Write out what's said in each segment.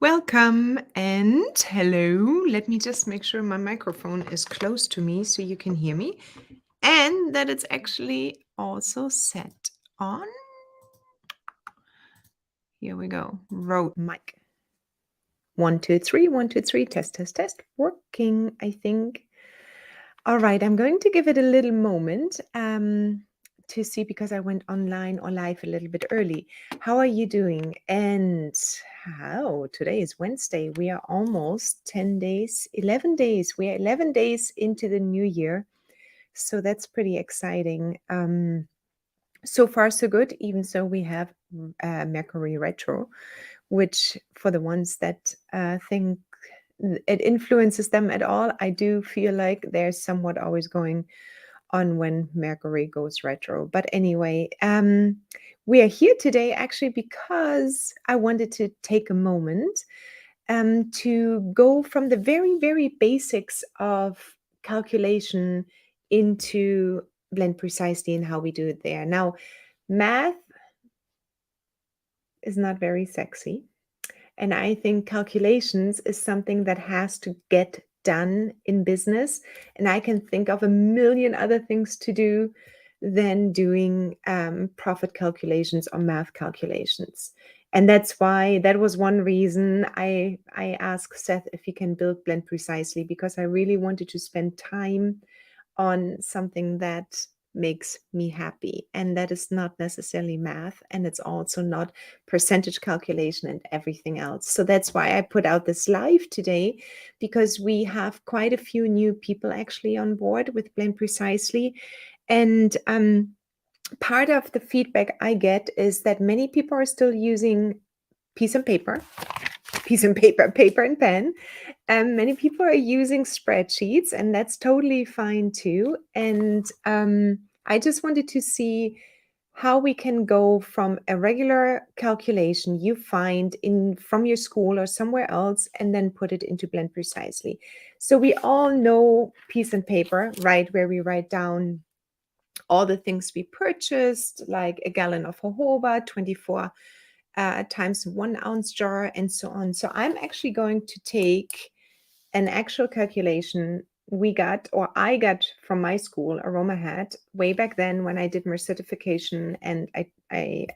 Welcome and hello. Let me just make sure my microphone is close to me so you can hear me and that it's actually also set on. Here we go. Rode mic. 1, 2, 3, 1, 2, 3. Test, test, test. Working, I think. All right, I'm going to give it a little moment to see because I went online or live a little bit early. How are you doing? And how? Today is Wednesday. We are almost 10 days, 11 days. We are 11 days into the new year. So that's pretty exciting. So far, so good, even so we have Mercury retro, which for the ones that think it influences them at all, I do feel like there's somewhat always going on when Mercury goes retro. But anyway, we are here today actually because I wanted to take a moment to go from the very, very basics of calculation into Blend Precisely and how we do it there. Now, math is not very sexy. And I think calculations is something that has to get done in business. And I can think of a million other things to do than doing profit calculations or math calculations. And that's why that was one reason I asked Seth if he can build Blend Precisely, because I really wanted to spend time on something that makes me happy. And that is not necessarily math. And it's also not percentage calculation and everything else. So that's why I put out this live today, because we have quite a few new people actually on board with Blend Precisely. And part of the feedback I get is that many people are still using paper and pen. Many people are using spreadsheets, and that's totally fine too. And I just wanted to see how we can go from a regular calculation you find in from your school or somewhere else and then put it into Blend Precisely. So we all know piece and paper, right, where we write down all the things we purchased, like a gallon of jojoba, 24 times 1 ounce jar, and so on. So I'm actually going to take an actual calculation I got from my school, Aroma had, way back then when I did my certification, and I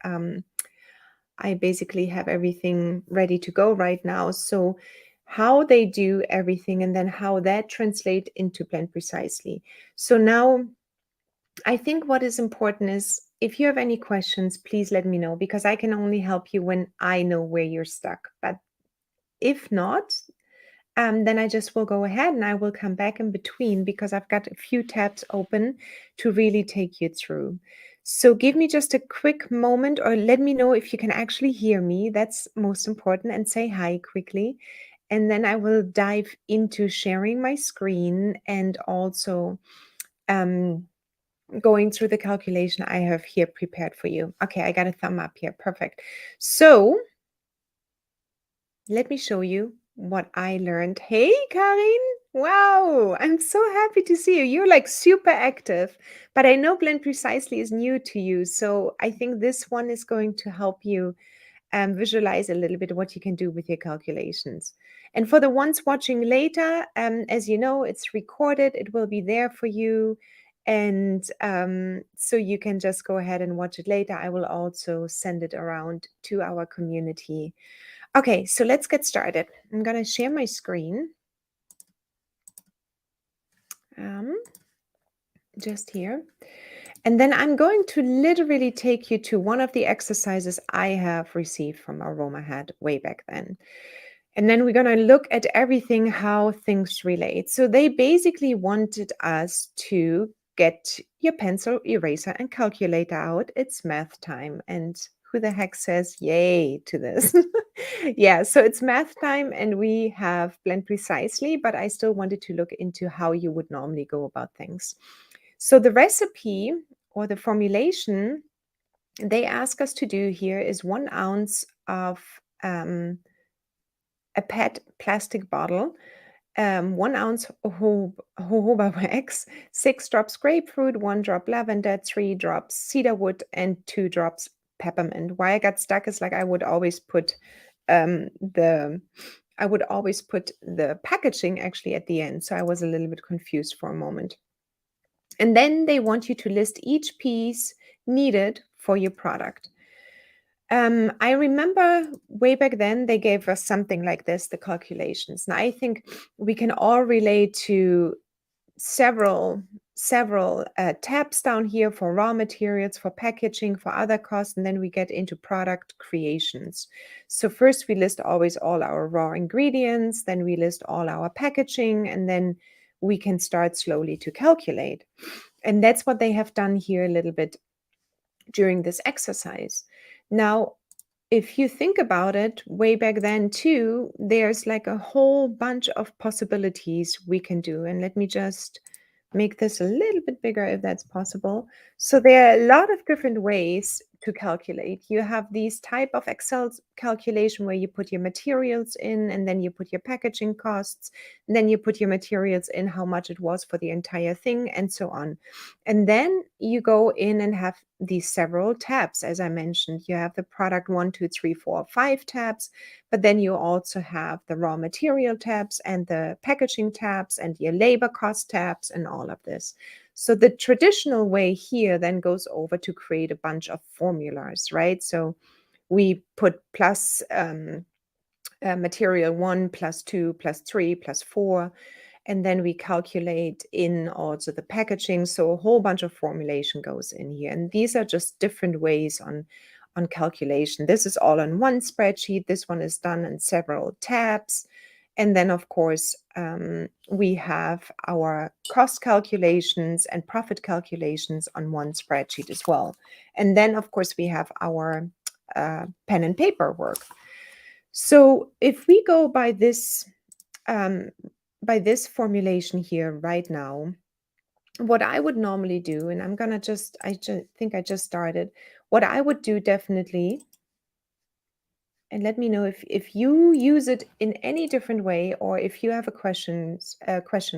basically have everything ready to go right now. So how they do everything and then how that translate into Blend Precisely. So now I think what is important is if you have any questions, please let me know, because I can only help you when I know where you're stuck. But if not, then I just will go ahead and I will come back in between, because I've got a few tabs open to really take you through. So give me just a quick moment, or let me know if you can actually hear me. That's most important, and say hi quickly. And then I will dive into sharing my screen and also going through the calculation I have here prepared for you. Okay, I got a thumb up here. Perfect. So let me show you what I learned. Hey, Karin. Wow, I'm so happy to see you. You're like super active, but I know Blend Precisely is new to you. So I think this one is going to help you visualize a little bit what you can do with your calculations. And for the ones watching later, as you know, it's recorded. It will be there for you. And so you can just go ahead and watch it later. I will also send it around to our community. Okay, so let's get started. I'm going to share my screen. Just here. And then I'm going to literally take you to one of the exercises I have received from Aromahead way back then. And then we're going to look at everything, how things relate. So they basically wanted us to get your pencil, eraser, and calculator out. It's math time. And who the heck says yay to this? Yeah, so it's math time and we have Blend Precisely, but I still wanted to look into how you would normally go about things. So the recipe or the formulation they ask us to do here is 1 ounce of a PET plastic bottle, 1 ounce jojoba wax, 6 drops grapefruit, 1 drop lavender, 3 drops cedarwood, and 2 drops peppermint. Why I got stuck is like I would always put the I would always put the packaging actually at the end, so I was a little bit confused for a moment. And then they want you to list each piece needed for your product. I remember way back then they gave us something like this, the calculations. And I think we can all relate to several tabs down here for raw materials, for packaging, for other costs, and then we get into product creations. So first we list always all our raw ingredients, then we list all our packaging, and then we can start slowly to calculate. And that's what they have done here a little bit during this exercise. Now, if you think about it, way back then too, there's like a whole bunch of possibilities we can do. And let me just make this a little bit bigger if that's possible. So there are a lot of different ways to calculate. You have these type of Excel calculation where you put your materials in and then you put your packaging costs, and then you put your materials in, how much it was for the entire thing, and so on. And then you go in and have these several tabs. As I mentioned, you have the product 1, 2, 3, 4, 5 tabs, but then you also have the raw material tabs and the packaging tabs and your labor cost tabs and all of this. So the traditional way here then goes over to create a bunch of formulas, right? So we put plus material 1 plus 2 plus 3 plus 4. And then we calculate in also the packaging. So a whole bunch of formulation goes in here. And these are just different ways on calculation. This is all on one spreadsheet. This one is done in several tabs. And then, of course, we have our cost calculations and profit calculations on one spreadsheet as well. And then, of course, we have our pen and paper work. So if we go by this formulation here right now, what I would normally do, and I'm gonna just, I think I just started, what I would do definitely, and let me know if you use it in any different way or if you have a question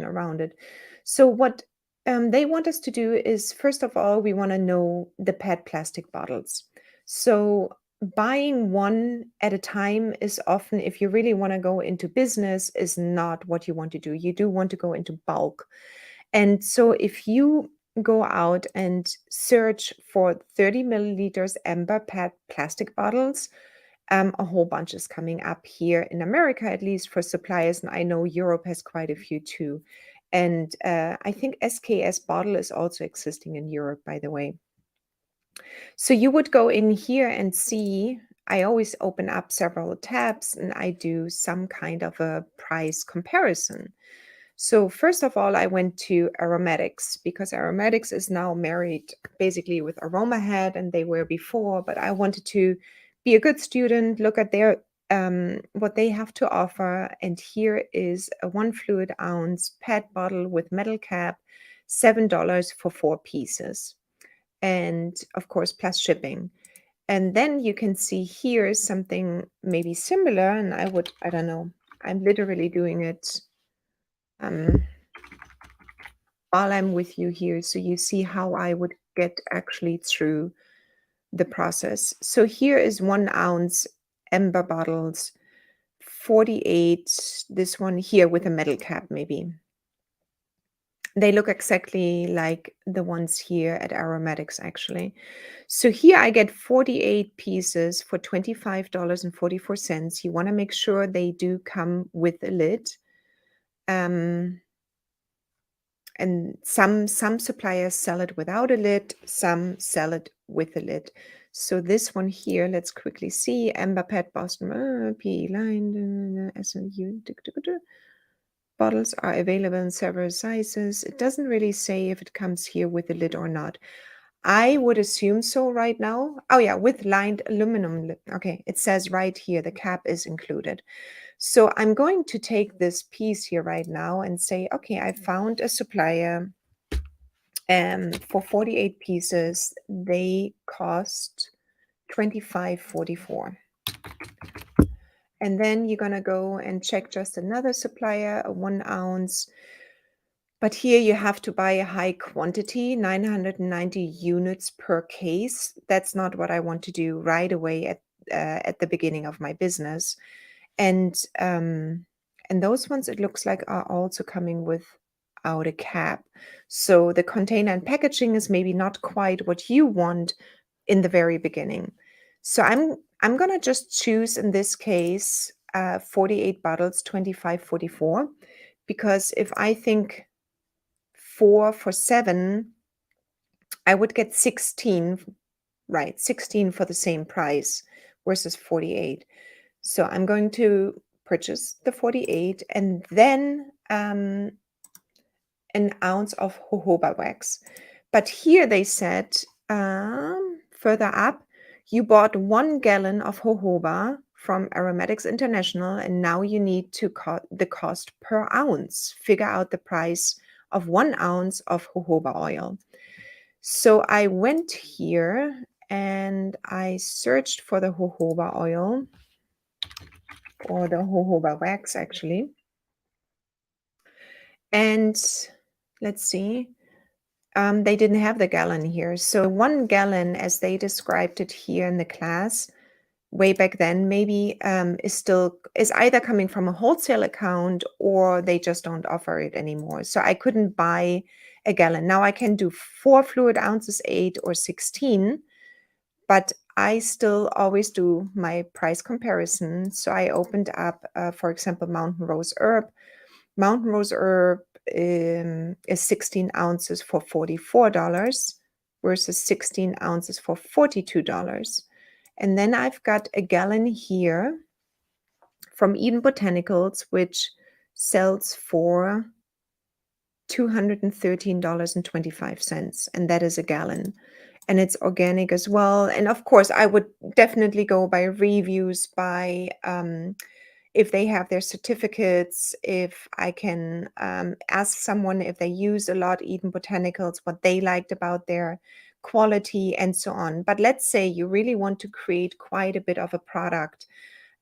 around it. So what they want us to do is, first of all, we want to know the PET plastic bottles. So buying one at a time is often, if you really want to go into business, is not what you want to do. You do want to go into bulk. And so if you go out and search for 30 milliliters amber PET plastic bottles, a whole bunch is coming up here in America, at least for suppliers. And I know Europe has quite a few too. And I think SKS bottle is also existing in Europe, by the way. So you would go in here and see, I always open up several tabs and I do some kind of a price comparison. So first of all, I went to Aromatics because Aromatics is now married basically with Aromahead, and they were before, but I wanted to be a good student, look at their what they have to offer. And here is a 1 fluid ounce PET bottle with metal cap, $7 for 4 pieces. And of course, plus shipping. And then you can see here something maybe similar, and I don't know, I'm literally doing it while I'm with you here, so you see how I would get actually through the process. So here is 1 ounce amber bottles, 48, this one here with a metal cap maybe. They look exactly like the ones here at Aromatics, actually. So here I get 48 pieces for $25.44. You want to make sure they do come with a lid. And some suppliers sell it without a lid, some sell it with a lid. So this one here, let's quickly see. Amber PET Boston PE line SMU. Bottles are available in several sizes. It doesn't really say if it comes here with a lid or not. I would assume so right now. Oh yeah, with lined aluminum lid. Okay, it says right here the cap is included. So I'm going to take this piece here right now and say, okay, I found a supplier for 48 pieces. They cost $25.44. And then you're going to go and check just another supplier, a 1 ounce. But here you have to buy a high quantity, 990 units per case. That's not what I want to do right away at the beginning of my business. And those ones, it looks like, are also coming without a cap. So the container and packaging is maybe not quite what you want in the very beginning. So I'm gonna just choose in this case 48 bottles, 25.44, because if I think 4 for 7, I would get 16, right? 16 for the same price versus 48. So I'm going to purchase the 48 and then an ounce of jojoba wax. But here they said further up, you bought 1 gallon of jojoba from Aromatics International, and now you need to the cost per ounce. Figure out the price of 1 ounce of jojoba oil. So I went here and I searched for the jojoba oil, or the jojoba wax actually. And let's see, they didn't have the gallon here. So 1 gallon, as they described it here in the class way back then, maybe is either coming from a wholesale account or they just don't offer it anymore. So I couldn't buy a gallon. Now I can do 4 fluid ounces, 8 or 16, but I still always do my price comparison. So I opened up, for example, Mountain Rose Herb. Mountain Rose Herb is 16 ounces for $44 versus 16 ounces for $42. And then I've got a gallon here from Eden Botanicals, which sells for $213.25, and that is a gallon. And it's organic as well. And of course, I would definitely go by reviews, by if they have their certificates, if I can ask someone if they use a lot Eden Botanicals, what they liked about their quality and so on. But let's say you really want to create quite a bit of a product.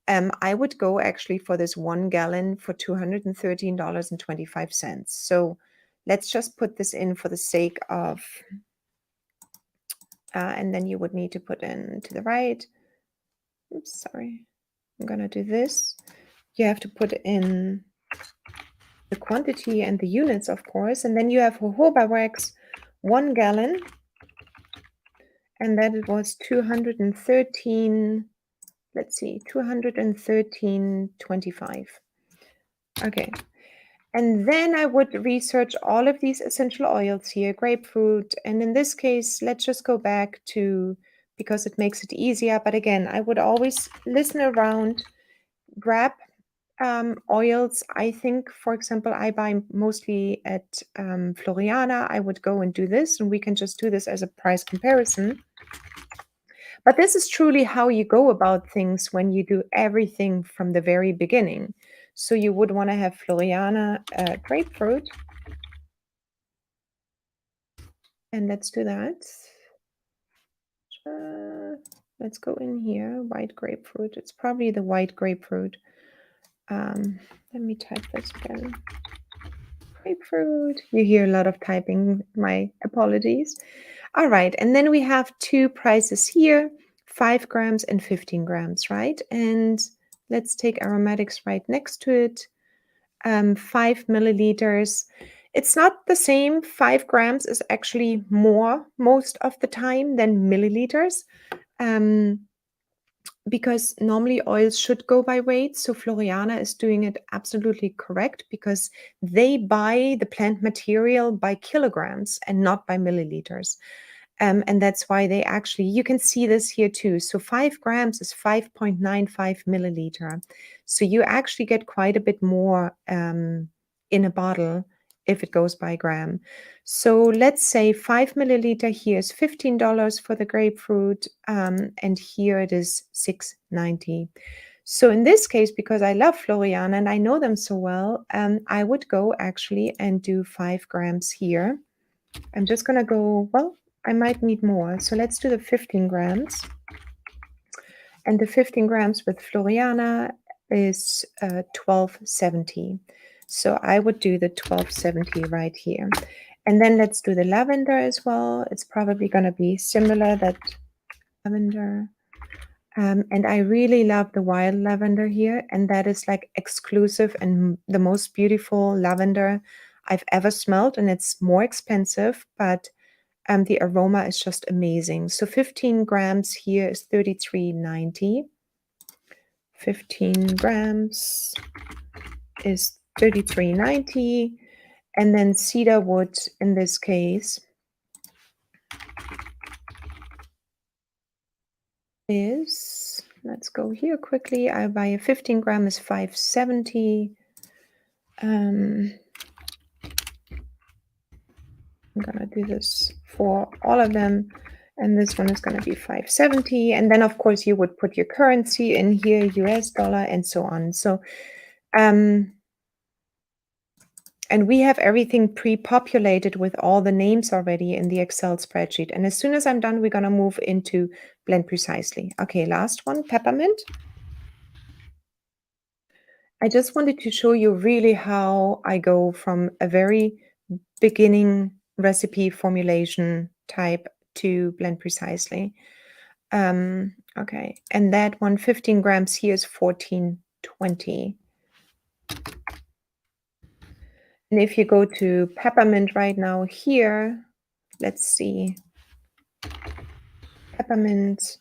I would go actually for this 1 gallon for $213.25. So let's just put this in for the sake of, and then you would need to put in to the right. Oops, sorry. I'm going to do this. You have to put in the quantity and the units, of course. And then you have jojoba wax, 1 gallon. And then it was 213, let's see, 213.25. Okay. And then I would research all of these essential oils here, grapefruit. And in this case, let's just go back to, because it makes it easier. But again, I would always listen around, grab oils. I think, for example, I buy mostly at Floriana. I would go and do this, and we can just do this as a price comparison. But this is truly how you go about things when you do everything from the very beginning. So you would want to have Floriana grapefruit. And let's do that. Let's go in here, white grapefruit. It's probably the white grapefruit. Let me type this again. Grapefruit. You hear a lot of typing. My apologies. All right. And then we have 2 prices here, 5 grams and 15 grams, right? And let's take aromatics right next to it. 5 milliliters. It's not the same. 5 grams is actually more most of the time than milliliters. Because normally oils should go by weight. So Floriana is doing it absolutely correct because they buy the plant material by kilograms and not by milliliters. And that's why they actually, you can see this here too. So 5 grams is 5.95 milliliter. So you actually get quite a bit more in a bottle if it goes by gram. So let's say 5 milliliter here is $15 for the grapefruit, and here it is $6.90. So in this case, because I love Floriana and I know them so well, I would go actually and do 5 grams here. I'm just going to go, well, I might need more. So let's do the 15 grams. And the 15 grams with Floriana is $12.70. So I would do the $12.70 right here. And then let's do the lavender as well. It's probably going to be similar, that lavender. And I really love the wild lavender here, and that is like exclusive and the most beautiful lavender I've ever smelled, and it's more expensive, but the aroma is just amazing. So 15 grams here is $33.90. 15 grams is $33.90. And then cedar wood in this case is, let's go here quickly. I buy a 15 gram is $5.70. I'm gonna do this for all of them, and this one is gonna be $5.70. And then of course you would put your currency in here, US dollar, and so on. So and we have everything pre-populated with all the names already in the Excel spreadsheet. And as soon as I'm done, we're gonna move into Blend Precisely. Okay, last one, peppermint. I just wanted to show you really how I go from a very beginning recipe formulation type to Blend Precisely. Okay, and that one, 15 grams here is $14.20. And if you go to peppermint right now here, let's see, peppermint,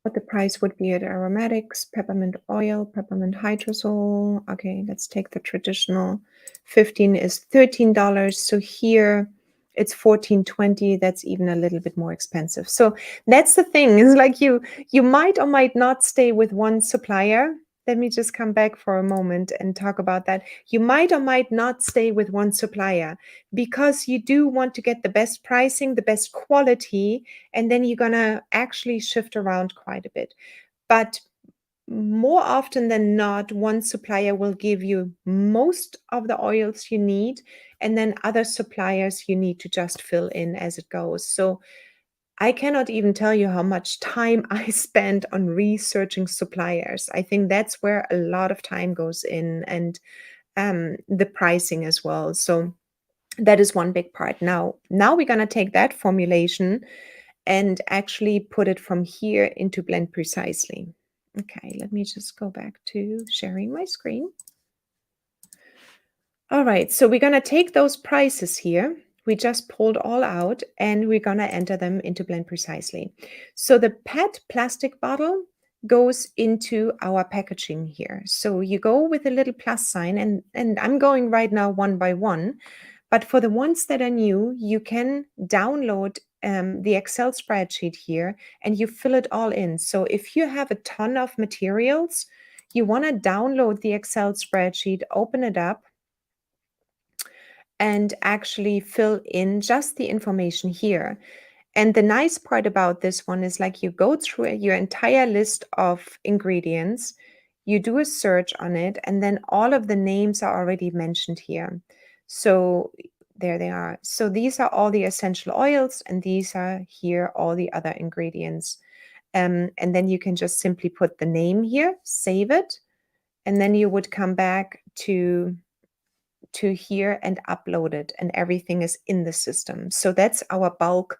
what the price would be at aromatics, peppermint oil, peppermint hydrosol. Okay, let's take the traditional. 15 is $13. So here it's $14.20. That's even a little bit more expensive. So that's the thing. Is like you might or might not stay with one supplier. Let me just come back for a moment and talk about that. You might or might not stay with one supplier because you do want to get the best pricing, the best quality, and then you're gonna actually shift around quite a bit. But more often than not, one supplier will give you most of the oils you need, and then other suppliers you need to just fill in as it goes. So I cannot even tell you how much time I spend on researching suppliers. I think that's where a lot of time goes in, and the pricing as well. So that is one big part. Now we're going to take that formulation and actually put it from here into Blend Precisely. Okay, let me just go back to sharing my screen. All right, so we're going to take those prices here. We just pulled all out, and we're going to enter them into Blend Precisely. So the PET plastic bottle goes into our packaging here. So you go with a little plus sign, and I'm going right now one by one. But for the ones that are new, you can download the Excel spreadsheet here, and you fill it all in. So if you have a ton of materials, you want to download the Excel spreadsheet, open it up, and actually fill in just the information here. And the nice part about this one is like you go through your entire list of ingredients, you do a search on it, and then all of the names are already mentioned here. So there they are. So these are all the essential oils, and these are here all the other ingredients. And then you can just simply put the name here, save it, and then you would come back to here and upload it, and everything is in the system. So that's our bulk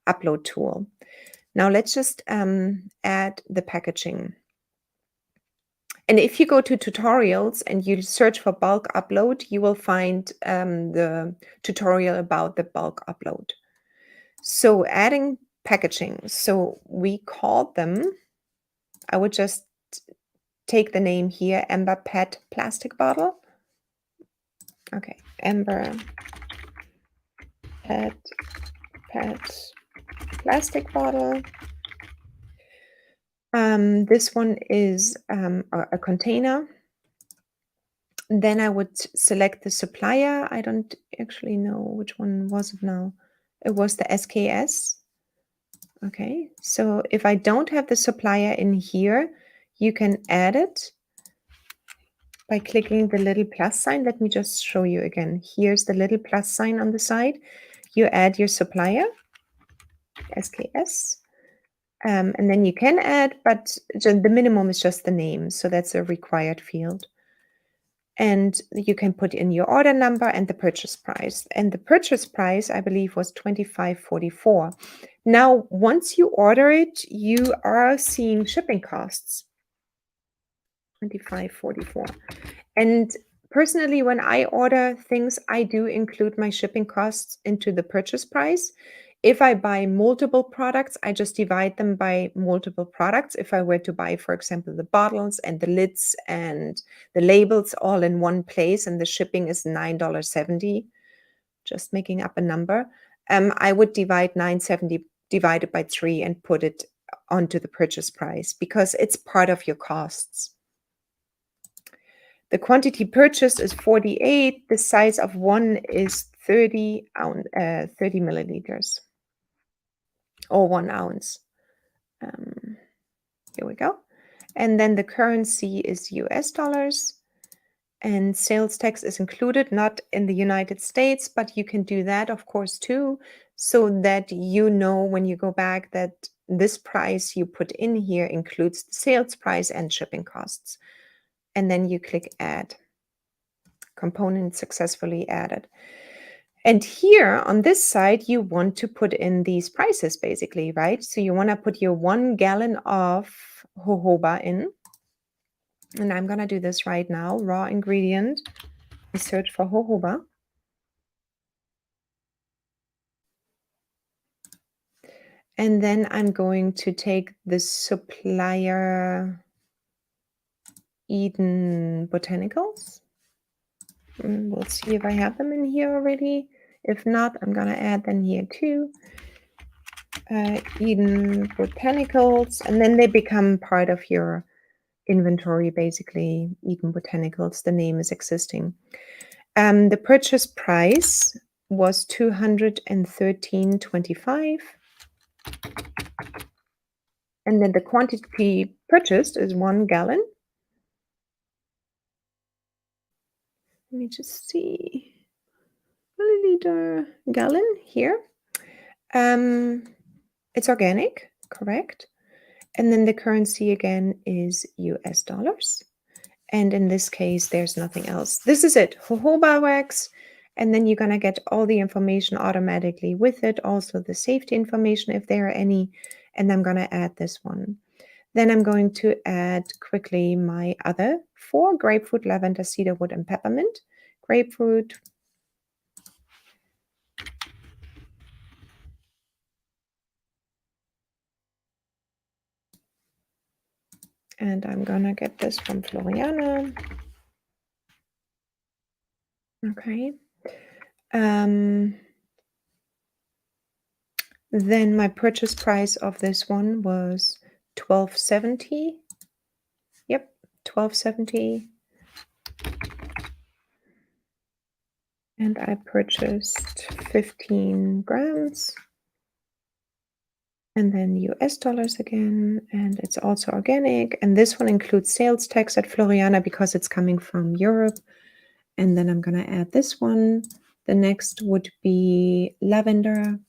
upload tool. Now let's just add the packaging. And if you go to tutorials and you search for bulk upload, you will find the tutorial about the bulk upload. So adding packaging. So we called them, I would just take the name here, Amber PET plastic bottle. Okay, Amber PET plastic bottle. This one is a container. Then I would select the supplier. I don't actually know which one was it now. It was the SKS. Okay, so if I don't have the supplier in here, you can add it by clicking the little plus sign. Let me just show you again. Here's the little plus sign on the side. You add your supplier, SKS. And then you can add, but the minimum is just the name. So that's a required field. And you can put in your order number and the purchase price. And the purchase price, I believe, was $25.44. Now, once you order it, you are seeing shipping costs, 25.44. And personally, when I order things, I do include my shipping costs into the purchase price. If I buy multiple products, I just divide them by multiple products. If I were to buy, for example, the bottles and the lids and the labels all in one place and the shipping is $9.70, just making up a number, I would divide 970 divided by 3 and put it onto the purchase price because it's part of your costs. The quantity purchased is 48. The size of one is 30 milliliters or 1 ounce. Here we go. And then the currency is US dollars. And sales tax is included, not in the United States, but you can do that, of course, too, so that you know when you go back that this price you put in here includes the sales price and shipping costs. And then you click Add. Component successfully added. And here on this side, you want to put in these prices, basically, right? So you want to put your 1 gallon of jojoba in. And I'm going to do this right now. Raw ingredient. I search for jojoba. And then I'm going to take the supplier Eden Botanicals. We'll see if I have them in here already. If not, I'm going to add them here too. Eden Botanicals. And then they become part of your inventory, basically. Eden Botanicals, the name is existing. The purchase price was $213.25. And then the quantity purchased is 1 gallon. Let me just see. Milliliter gallon here. It's organic, correct? And then the currency again is US dollars. And in this case, there's nothing else. This is it, jojoba wax. And then you're going to get all the information automatically with it, also the safety information if there are any. And I'm going to add this one. Then I'm going to add quickly my other 4, grapefruit, lavender, cedarwood, and peppermint. Grapefruit. And I'm going to get this from Floriana. Okay. Then my purchase price of this one was $12.70. Yep, $12.70. And I purchased 15 grams. And then US dollars again. And it's also organic. And this one includes sales tax at Floriana because it's coming from Europe. And then I'm going to add this one. The next would be lavender.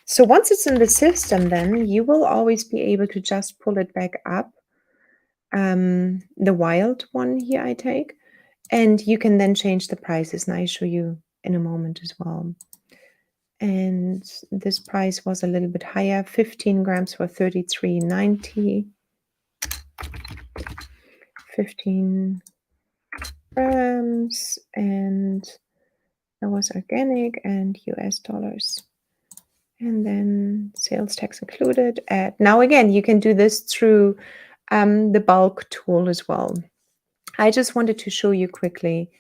So once it's in the system, then you will always be able to just pull it back up. The wild one here I take. And you can then change the prices. And I show you in a moment as well. And this price was a little bit higher. 15 grams for $33.90. 15 grams. And that was organic and US dollars. And then sales tax included. Now again, you can do this through the bulk tool as well. I just wanted to show you quickly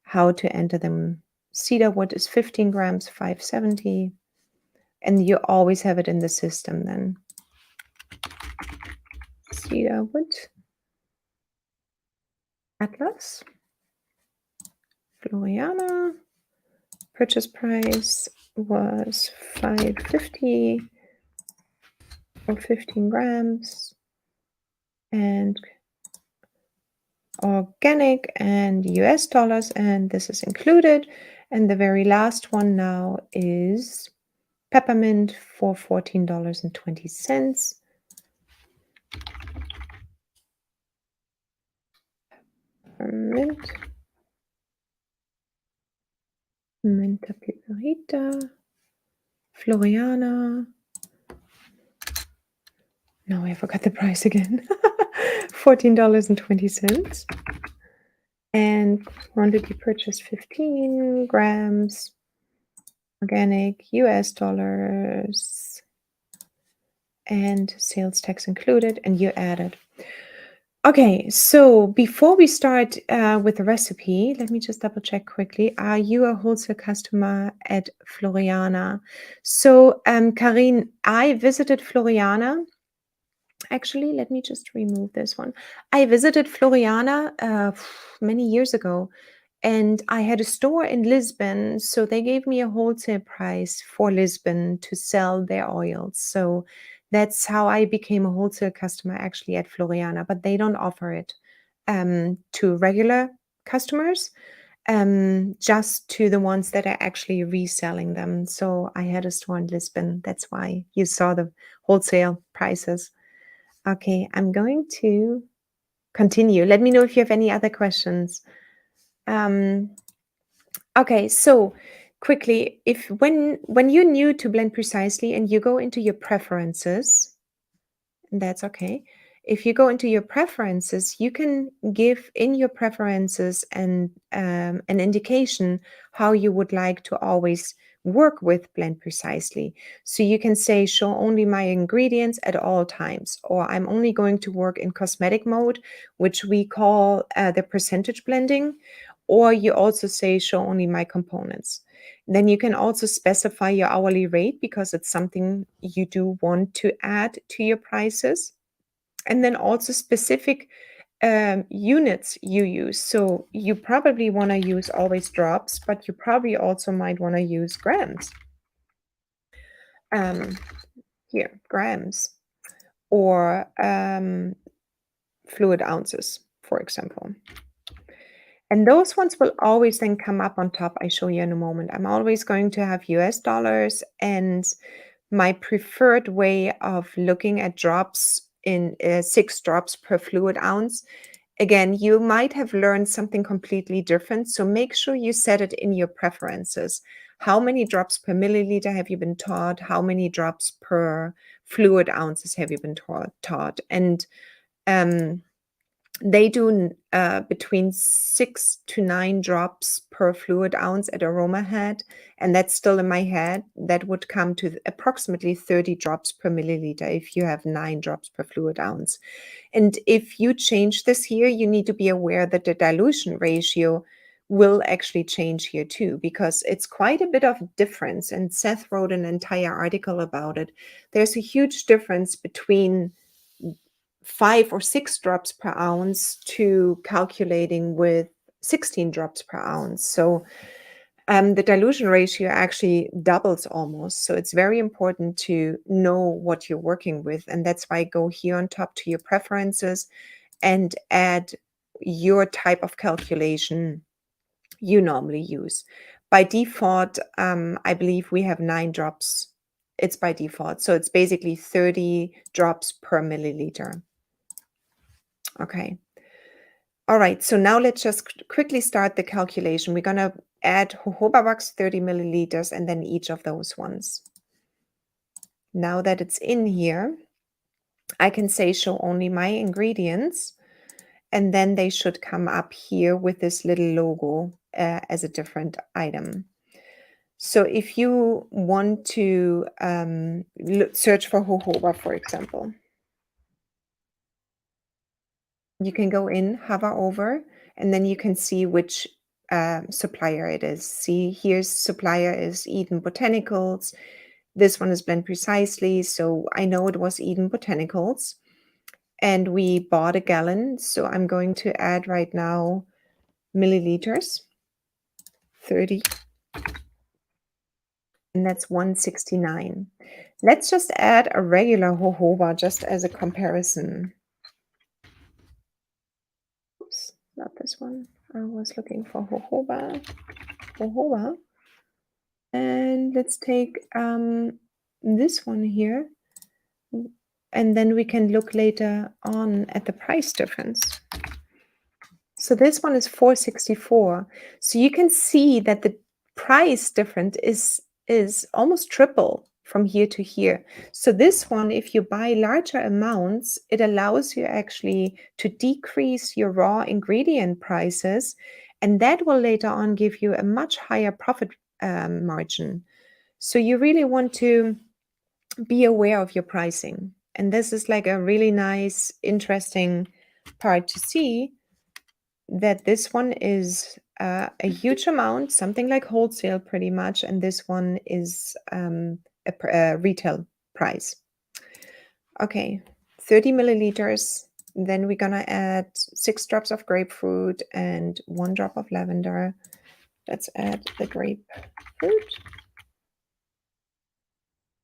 how to enter them. Cedarwood is 15 grams, $5.70. And you always have it in the system then. Cedarwood. Atlas. Floriana. Purchase price was $5.50 for 15 grams. And organic and US dollars, and this is included. And the very last one now is peppermint for $14.20. Peppermint. Menta piperita Floriana. No, I forgot the price again. $14.20. And quantity purchased 15 grams, organic, US dollars, and sales tax included, and you added. Okay, so before we start with the recipe, let me just double check quickly. Are you a wholesale customer at Floriana? So, Karin, I visited Floriana. Actually, let me just remove this one. I visited Floriana many years ago, and I had a store in Lisbon. So they gave me a wholesale price for Lisbon to sell their oils. So that's how I became a wholesale customer actually at Floriana, but they don't offer it to regular customers, just to the ones that are actually reselling them. So I had a store in Lisbon. That's why you saw the wholesale prices. Okay, I'm going to continue. Let me know if you have any other questions. Okay, so quickly, if when you're new to Blend Precisely and you go into your preferences, that's okay. If you go into your preferences, you can give in your preferences and an indication how you would like to always work with Blend Precisely. So you can say, show only my ingredients at all times, or I'm only going to work in cosmetic mode, which we call the percentage blending, or you also say, show only my components. Then you can also specify your hourly rate because it's something you do want to add to your prices. And then also specific units you use. So you probably want to use always drops, but you probably also might want to use grams. Here, grams, or fluid ounces, for example. And those ones will always then come up on top. I show you in a moment. I'm always going to have US dollars, and my preferred way of looking at drops in 6 drops per fluid ounce. Again, you might have learned something completely different, so make sure you set it in your preferences. How many drops per milliliter have you been taught? How many drops per fluid ounces have you been taught? And they do between 6 to 9 drops per fluid ounce at Aroma Head, and that's still in my head. That would come to approximately 30 drops per milliliter if you have 9 drops per fluid ounce. And if you change this here, you need to be aware that the dilution ratio will actually change here too, because it's quite a bit of difference. And Seth wrote an entire article about it. There's a huge difference between 5 or 6 drops per ounce to calculating with 16 drops per ounce. So the dilution ratio actually doubles almost. So it's very important to know what you're working with. And that's why I go here on top to your preferences and add your type of calculation you normally use. By default, I believe we have 9 drops. It's by default. So it's basically 30 drops per milliliter. Okay. All right, so now let's just quickly start the calculation. We're going to add jojoba wax 30 milliliters and then each of those ones. Now that it's in here, I can say show only my ingredients, and then they should come up here with this little logo as a different item. So if you want to search for jojoba, for example, you can go in, hover over, and then you can see which supplier it is. See, here's supplier is Eden Botanicals. This one is Blend Precisely. So I know it was Eden Botanicals. And we bought a gallon. So I'm going to add right now milliliters, 30. And that's 169. Let's just add a regular jojoba just as a comparison. Oops, not this one. I was looking for jojoba. Jojoba. And let's take this one here. And then we can look later on at the price difference. So this one is 464. So you can see that the price difference is almost triple from here to here. So this one, if you buy larger amounts, it allows you actually to decrease your raw ingredient prices, and that will later on give you a much higher profit margin. So you really want to be aware of your pricing. And this is like a really nice, interesting part to see, that this one is a huge amount, something like wholesale pretty much, and this one is a retail price. Okay, 30 milliliters. Then we're gonna add 6 drops of grapefruit and 1 drop of lavender. Let's add the grapefruit.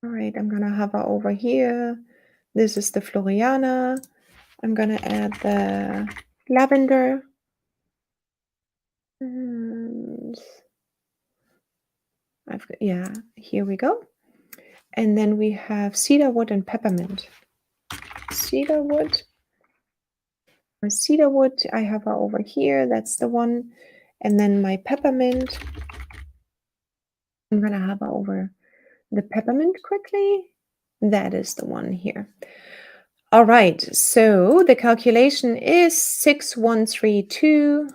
All right, I'm gonna hover over here. This is the Floriana. I'm gonna add the lavender. And yeah, here we go. And then we have cedarwood and peppermint. Cedarwood I have over here. That's the one. And then my peppermint. I'm gonna hover over the peppermint quickly. That is the one here. All right, so the calculation is 6132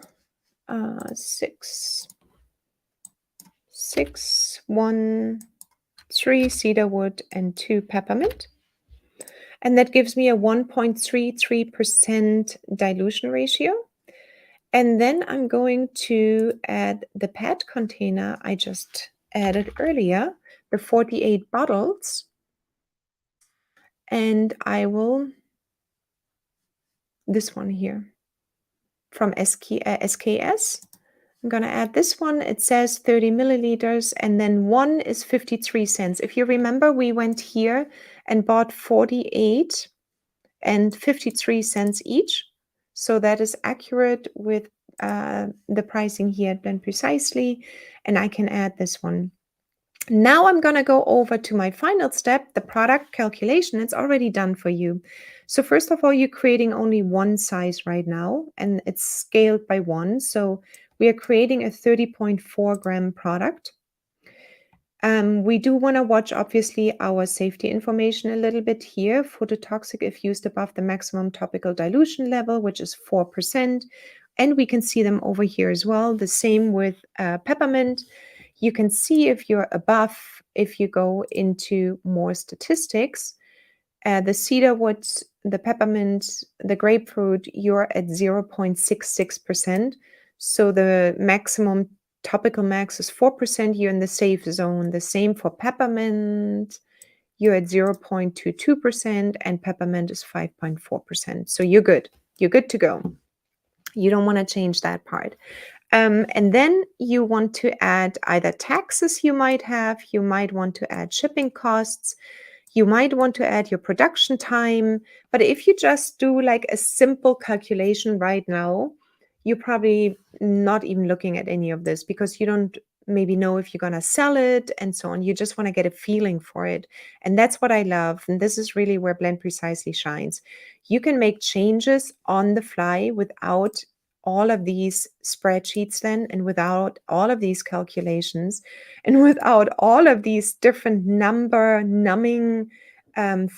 613 cedarwood and 2 peppermint. And that gives me a 1.33% dilution ratio. And then I'm going to add the PET container I just added earlier, the 48 bottles. And I will, this one here from SKS. I'm going to add this one. It says 30 milliliters, and then one is 53 cents. If you remember, we went here and bought 48 and 53 cents each. So that is accurate with the pricing here at Blend Precisely, and I can add this one. Now I'm going to go over to my final step, the product calculation. It's already done for you. So first of all, you're creating only one size right now, and it's scaled by 1. So we are creating a 30.4 gram product. We do want to watch, obviously, our safety information a little bit here. Phototoxic if used above the maximum topical dilution level, which is 4%. And we can see them over here as well. The same with peppermint. You can see if you're above, if you go into more statistics. The cedarwood, the peppermint, the grapefruit, you're at 0.66%. So the maximum topical max is 4%. You're in the safe zone. The same for peppermint. You're at 0.22%, and peppermint is 5.4%. So you're good. You're good to go. You don't want to change that part. And then you want to add either taxes you might have. You might want to add shipping costs. You might want to add your production time. But if you just do like a simple calculation right now, you're probably not even looking at any of this, because you don't maybe know if you're going to sell it and so on. You just want to get a feeling for it. And that's what I love. And this is really where Blend Precisely shines. You can make changes on the fly without all of these spreadsheets then, and without all of these calculations, and without all of these different number numbing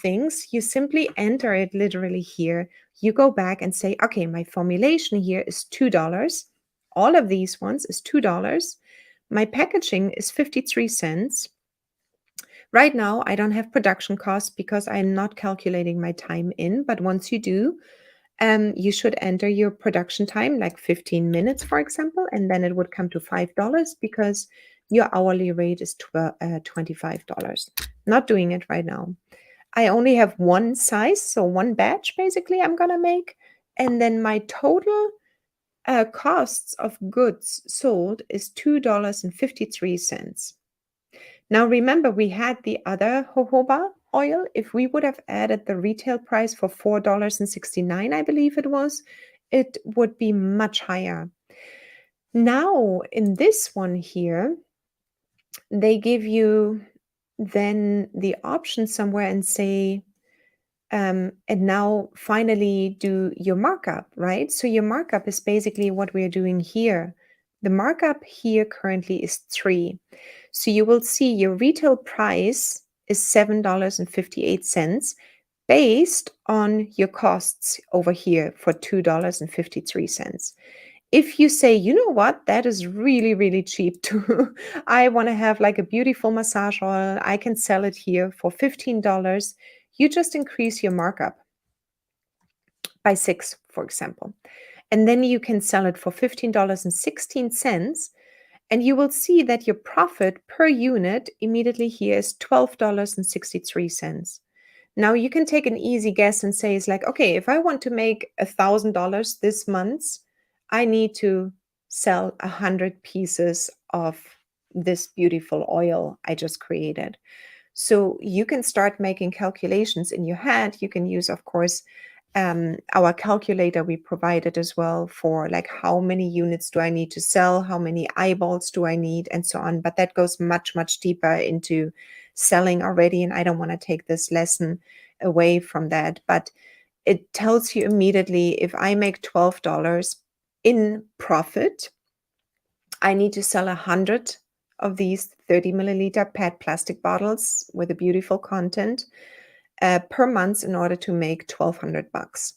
things. You simply enter it literally here. You go back and say, okay, my formulation here is $2. All of these ones is $2. My packaging is 53 cents. Right now, I don't have production costs because I'm not calculating my time in, but once you do, you should enter your production time, like 15 minutes, for example, and then it would come to $5 because your hourly rate is $25. Not doing it right now. I only have one size, so one batch basically I'm gonna make, and then my total costs of goods sold is $2.53. Now remember, we had the other jojoba oil. If we would have added the retail price for $4.69, I believe it was, it would be much higher. Now in this one here, they give you then the option somewhere and say, and now finally do your markup, right? So your markup is basically what we're doing here. The markup here currently is 3. So you will see your retail price is $7.58 based on your costs over here for $2.53. If you say, you know what, that is really, really cheap too. I want to have like a beautiful massage oil. I can sell it here for $15. You just increase your markup by 6, for example. And then you can sell it for $15.16. And you will see that your profit per unit immediately here is $12.63. Now you can take an easy guess and say, it's like, okay, if I want to make $1,000 this month, I need to sell 100 pieces of this beautiful oil I just created. So you can start making calculations in your head. You can use, of course, our calculator we provided as well for like how many units do I need to sell, how many eyeballs do I need, and so on. But that goes much, much deeper into selling already. And I don't want to take this lesson away from that. But it tells you immediately if I make $12 in profit, I need to sell 100 of these 30 milliliter PET plastic bottles with a beautiful content per month in order to make $1,200.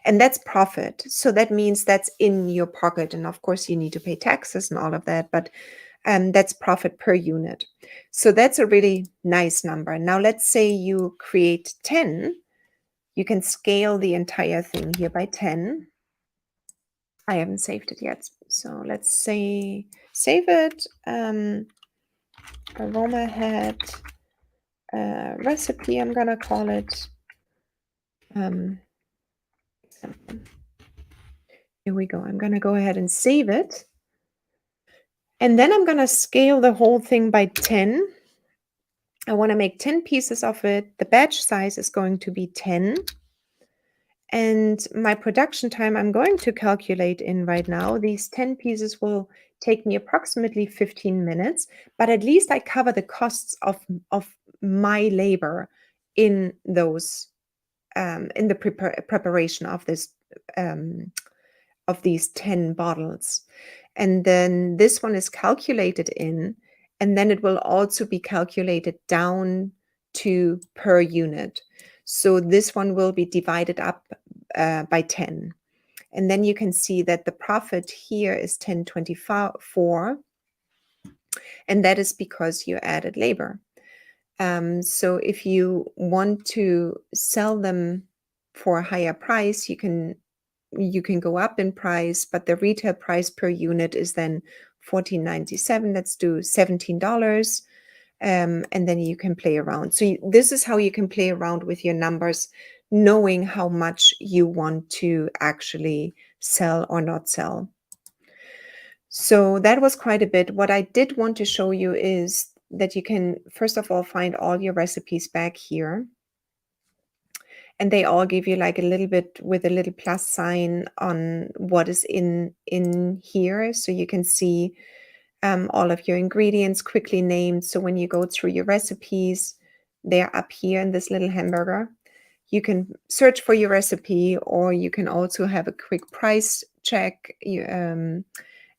And that's profit. So that means that's in your pocket. And of course, you need to pay taxes and all of that, but that's profit per unit. So that's a really nice number. Now, let's say you create 10. You can scale the entire thing here by 10. I haven't saved it yet. So let's say save it. Aroma head recipe, I'm going to call it. Here we go. I'm going to go ahead and save it. And then I'm going to scale the whole thing by 10. I want to make 10 pieces of it. The batch size is going to be 10. And my production time I'm going to calculate in right now. These 10 pieces will take me approximately 15 minutes, but at least I cover the costs of my labor in those in the preparation of this of these 10 bottles. And then this one is calculated in, and then it will also be calculated down to per unit. So this one will be divided up by 10. And then you can see that the profit here is 10.24, and that is because you added labor. So if you want to sell them for a higher price, you can go up in price, but the retail price per unit is then $14.97. Let's do $17. And then you can play around. So this is how you can play around with your numbers, knowing how much you want to actually sell or not sell. So that was quite a bit. What I did want to show you is that you can, first of all, find all your recipes back here. And they all give you like a little bit with a little plus sign on what is in here. So you can see all of your ingredients quickly named. So when you go through your recipes, they're up here in this little hamburger. You can search for your recipe, or you can also have a quick price check.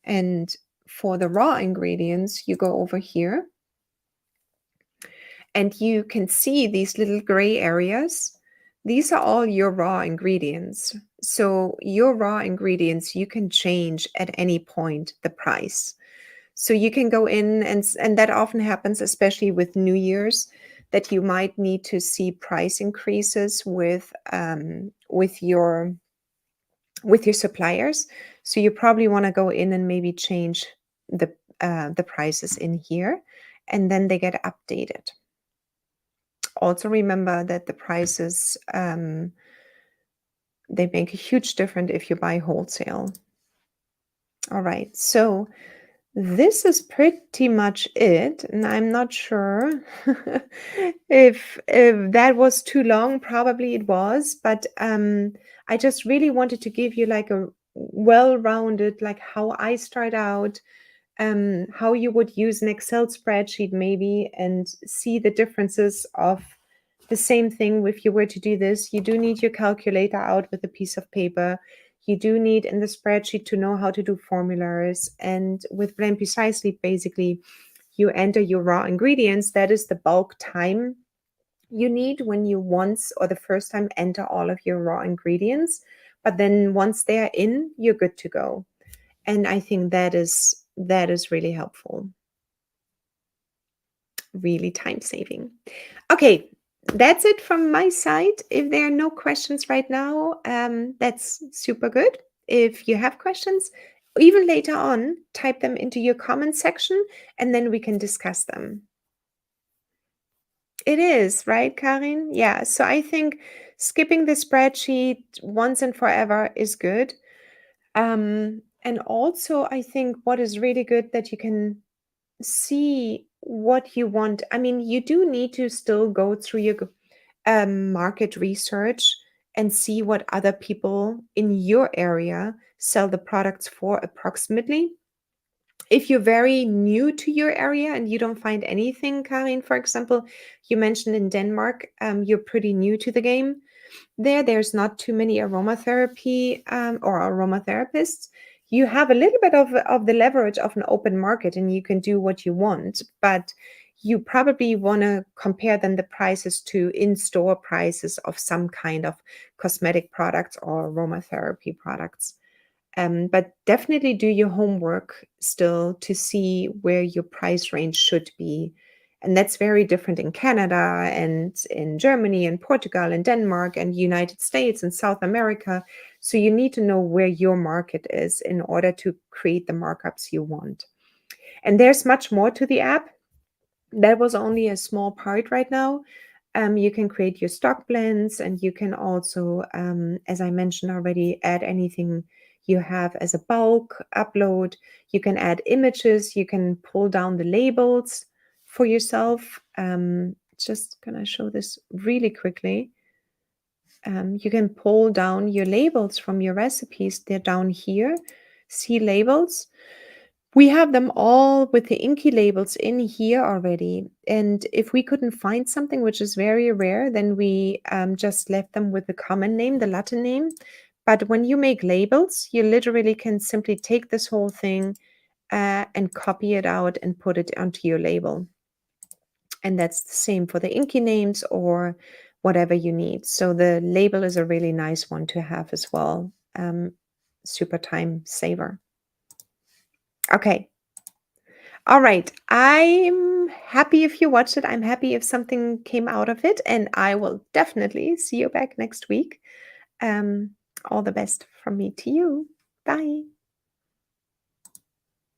And for the raw ingredients, you go over here and you can see these little gray areas. These are all your raw ingredients. So your raw ingredients, you can change at any point the price. So you can go in and that often happens, especially with New Year's, that you might need to see price increases with your suppliers. So you probably want to go in and maybe change the prices in here, and then they get updated. Also remember that the prices, they make a huge difference if you buy wholesale. All right, so this is pretty much it, and I'm not sure if that was too long. Probably it was, but I just really wanted to give you like a well-rounded, like how I start out, how you would use an Excel spreadsheet maybe, and see the differences of the same thing. If you were to do this, you do need your calculator out with a piece of paper. You do need in the spreadsheet to know how to do formulas. And with Blend Precisely, basically, you enter your raw ingredients. That is the bulk time you need when you once or the first time enter all of your raw ingredients. But then once they're in, you're good to go. And I think that is really helpful, really time saving. Okay, that's it from my side. If there are no questions right now, that's super good. If you have questions, even later on, type them into your comment section and then we can discuss them. It is, right, Karin? Yeah. So I think skipping the spreadsheet once and forever is good. And also, I think what is really good that you can see what you want. I mean, you do need to still go through your market research and see what other people in your area sell the products for approximately. If you're very new to your area and you don't find anything, Karin, for example, you mentioned in Denmark, you're pretty new to the game. There's not too many aromatherapy or aromatherapists. You have a little bit of the leverage of an open market and you can do what you want, but you probably want to compare then the prices to in-store prices of some kind of cosmetic products or aromatherapy products. But definitely do your homework still to see where your price range should be. And that's very different in Canada and in Germany and Portugal and Denmark and United States and South America. So you need to know where your market is in order to create the markups you want. And there's much more to the app. That was only a small part right now. You can create your stock blends and you can also, as I mentioned already, add anything you have as a bulk upload. You can add images. You can pull down the labels for yourself. Just gonna show this really quickly. You can pull down your labels from your recipes. They're down here. See labels. We have them all with the inky labels in here already. And if we couldn't find something, which is very rare, then we just left them with the common name, the Latin name. But when you make labels, you literally can simply take this whole thing and copy it out and put it onto your label. And that's the same for the inky names or whatever you need. So the label is a really nice one to have as well. Super time saver. Okay. All right. I'm happy if you watched it. I'm happy if something came out of it. And I will definitely see you back next week. All the best from me to you. Bye.